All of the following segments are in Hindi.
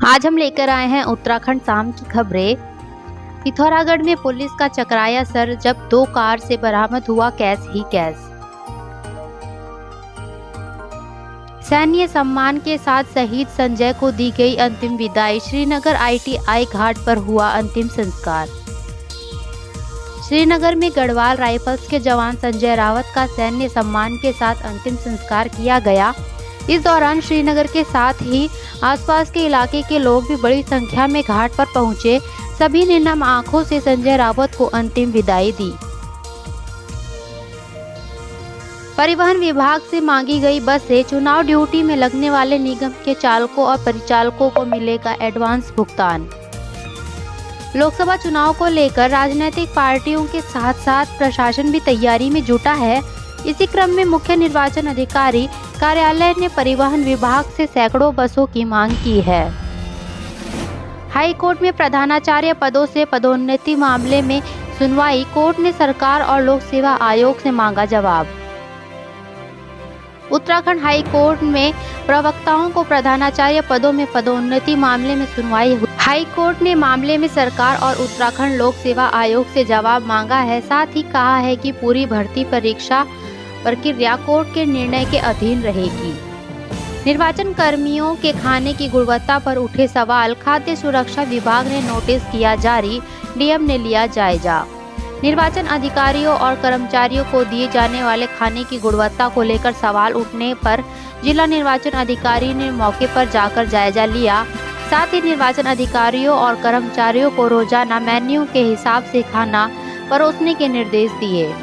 आज हम लेकर आए हैं उत्तराखंड शाम की खबरें। पिथौरागढ़ में पुलिस का चकराया सर जब 2 कार से बरामद हुआ कैश ही कैश। सैन्य सम्मान के साथ शहीद संजय को दी गई अंतिम विदाई। श्रीनगर ITI घाट पर हुआ अंतिम संस्कार। श्रीनगर में गढ़वाल राइफल्स के जवान संजय रावत का सैन्य सम्मान के साथ अंतिम संस्कार किया गया। इस दौरान श्रीनगर के साथ ही आसपास के इलाके के लोग भी बड़ी संख्या में घाट पर पहुंचे। सभी ने नम आंखों से संजय रावत को अंतिम विदाई दी। परिवहन विभाग से मांगी गई बसें। चुनाव ड्यूटी में लगने वाले निगम के चालकों और परिचालकों को मिलेगा एडवांस भुगतान। लोकसभा चुनाव को लेकर राजनीतिक पार्टियों के साथ साथ प्रशासन भी तैयारी में जुटा है। इसी क्रम में मुख्य निर्वाचन अधिकारी कार्यालय ने परिवहन विभाग से सैकड़ों बसों की मांग की है। हाई कोर्ट में प्रधानाचार्य पदों से पदोन्नति मामले में सुनवाई। कोर्ट ने सरकार और लोक सेवा आयोग से मांगा जवाब। उत्तराखंड हाई कोर्ट में प्रवक्ताओं को प्रधानाचार्य पदों में पदोन्नति मामले में सुनवाई हुई। हाई कोर्ट ने मामले में सरकार और उत्तराखंड लोक सेवा आयोग से जवाब मांगा है। साथ ही कहा है कि पूरी भर्ती परीक्षा प्रक्रिया कोर्ट के निर्णय के अधीन रहेगी। निर्वाचन कर्मियों के खाने की गुणवत्ता पर उठे सवाल। खाद्य सुरक्षा विभाग ने नोटिस किया जारी। DM ने लिया जायजा। निर्वाचन अधिकारियों और कर्मचारियों को दिए जाने वाले खाने की गुणवत्ता को लेकर सवाल उठने पर जिला निर्वाचन अधिकारी ने मौके पर जाकर जायजा लिया। साथ ही निर्वाचन अधिकारियों और कर्मचारियों को रोजाना मेन्यू के हिसाब से खाना परोसने के निर्देश दिए।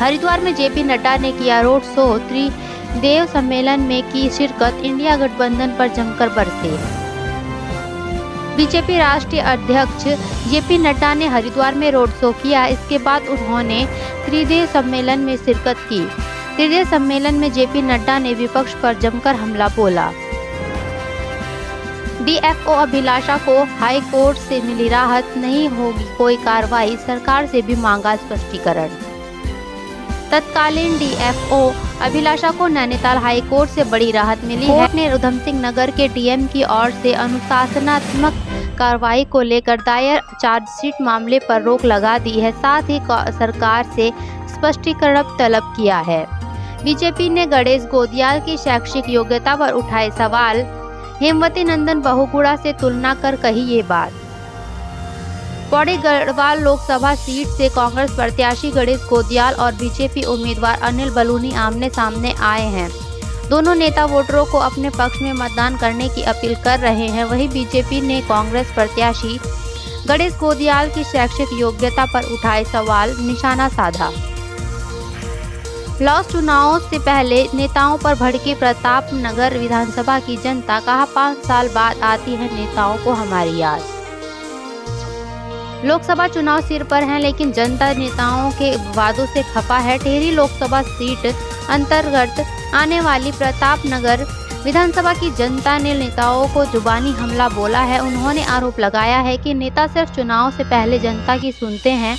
हरिद्वार में JP नड्डा ने किया रोड शो। त्रिदेव सम्मेलन में की शिरकत। इंडिया गठबंधन पर जमकर बरसे। बीजेपी राष्ट्रीय अध्यक्ष JP नड्डा ने हरिद्वार में रोड शो किया। इसके बाद उन्होंने त्रिदेव सम्मेलन में शिरकत की। त्रिदेव सम्मेलन में JP नड्डा ने विपक्ष पर जमकर हमला बोला। DFO अभिलाषा को हाई कोर्ट से मिली राहत। नहीं होगी कोई कार्रवाई। सरकार से भी मांगा स्पष्टीकरण। तत्कालीन DFO अभिलाषा को नैनीताल हाई कोर्ट से बड़ी राहत मिली है। कोर्ट ने उधम सिंह नगर के DM की ओर से अनुशासनात्मक कार्रवाई को लेकर दायर चार्जशीट मामले पर रोक लगा दी है। साथ ही सरकार से स्पष्टीकरण तलब किया है। बीजेपी ने गणेश गोदियाल की शैक्षिक योग्यता पर उठाए सवाल। हेमवती नंदन बहुगुणा से तुलना कर कही ये बात। पौड़ी गढ़वाल लोकसभा सीट से कांग्रेस प्रत्याशी गणेश गोदियाल और बीजेपी उम्मीदवार अनिल बलूनी आमने सामने आए हैं। दोनों नेता वोटरों को अपने पक्ष में मतदान करने की अपील कर रहे हैं। वहीं बीजेपी ने कांग्रेस प्रत्याशी गणेश गोदियाल की शैक्षिक योग्यता पर उठाए सवाल निशाना साधा। लॉस चुनावों से पहले नेताओं पर भड़की प्रताप नगर विधानसभा की जनता। कहा 5 साल बाद आती है नेताओं को हमारी याद। लोकसभा चुनाव सिर पर हैं लेकिन जनता नेताओं के वादों से खफा है। टिहरी लोकसभा सीट अंतर्गत आने वाली प्रताप नगर विधानसभा की जनता ने नेताओं को जुबानी हमला बोला है। उन्होंने आरोप लगाया है कि नेता सिर्फ चुनाव से पहले जनता की सुनते हैं,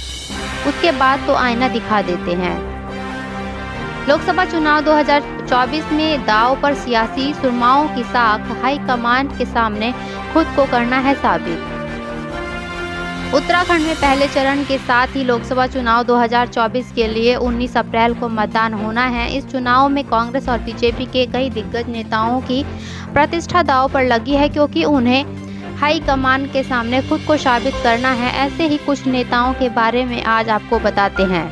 उसके बाद तो आईना दिखा देते हैं। लोकसभा चुनाव 2024 में दांव पर सियासी सुरमाओं की साख। हाईकमान के सामने खुद को करना है साबित। उत्तराखंड में पहले चरण के साथ ही लोकसभा चुनाव 2024 के लिए 19 अप्रैल को मतदान होना है। इस चुनाव में कांग्रेस और बीजेपी के कई दिग्गज नेताओं की प्रतिष्ठा दांव पर लगी है, क्योंकि उन्हें हाईकमान के सामने खुद को साबित करना है। ऐसे ही कुछ नेताओं के बारे में आज आपको बताते हैं।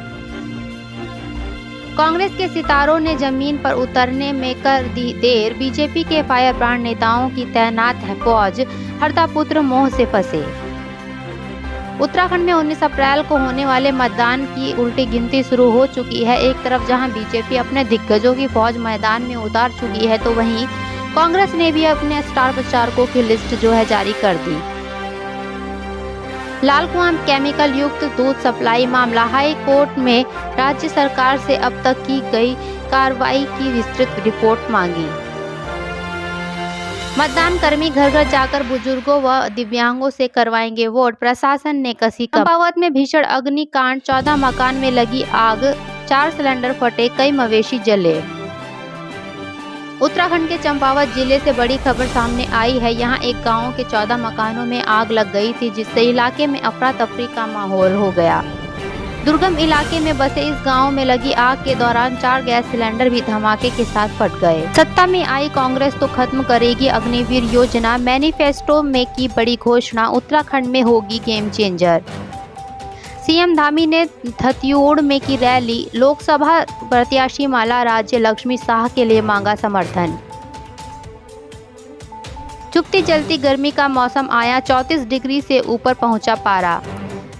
कांग्रेस के सितारों ने जमीन पर उतरने में कर दी देर। बीजेपी के फायर ब्रांड नेताओं की तैनात है फौज। हरदा-पुत्र मोह से फंसे। उत्तराखंड में 19 अप्रैल को होने वाले मतदान की उल्टी गिनती शुरू हो चुकी है। एक तरफ जहां बीजेपी अपने दिग्गजों की फौज मैदान में उतार चुकी है, तो वहीं कांग्रेस ने भी अपने स्टार प्रचारकों की लिस्ट जारी कर दी। लाल कुआं केमिकल युक्त दूध सप्लाई मामला। हाई कोर्ट में राज्य सरकार से अब तक की गई कार्रवाई की विस्तृत रिपोर्ट मांगी। मतदान कर्मी घर घर जाकर बुजुर्गों व दिव्यांगों से करवाएंगे वोट। प्रशासन ने कसी कम। चंपावत में भीषण अग्निकांड। 14 मकान में लगी आग। 4 सिलेंडर फटे, कई मवेशी जले। उत्तराखंड के चंपावत जिले से बड़ी खबर सामने आई है। यहाँ एक गांव के 14 मकानों में आग लग गई थी, जिससे इलाके में अफरा तफरी का माहौल हो गया। दुर्गम इलाके में बसे इस गांव में लगी आग के दौरान 4 गैस सिलेंडर भी धमाके के साथ फट गए। सत्ता में आई कांग्रेस तो खत्म करेगी अग्निवीर योजना, मैनिफेस्टो में की बड़ी घोषणा, उत्तराखंड में होगी गेम चेंजर। सीएम धामी ने हथियोड़ में की रैली, लोकसभा प्रत्याशी माला राज्य लक्ष्मी शाह के लिए मांगा समर्थन। चुपती जलती गर्मी का मौसम आया, 34 डिग्री से ऊपर पहुंचा पारा।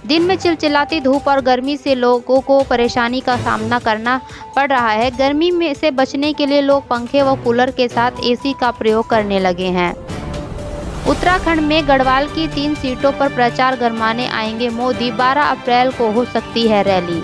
दिन में चिलचिलाती धूप और गर्मी से लोगों को परेशानी का सामना करना पड़ रहा है। गर्मी में से बचने के लिए लोग पंखे व कूलर के साथ एसी का प्रयोग करने लगे हैं। उत्तराखंड में गढ़वाल की 3 सीटों पर प्रचार गरमाने आएंगे मोदी, 12 अप्रैल को हो सकती है रैली।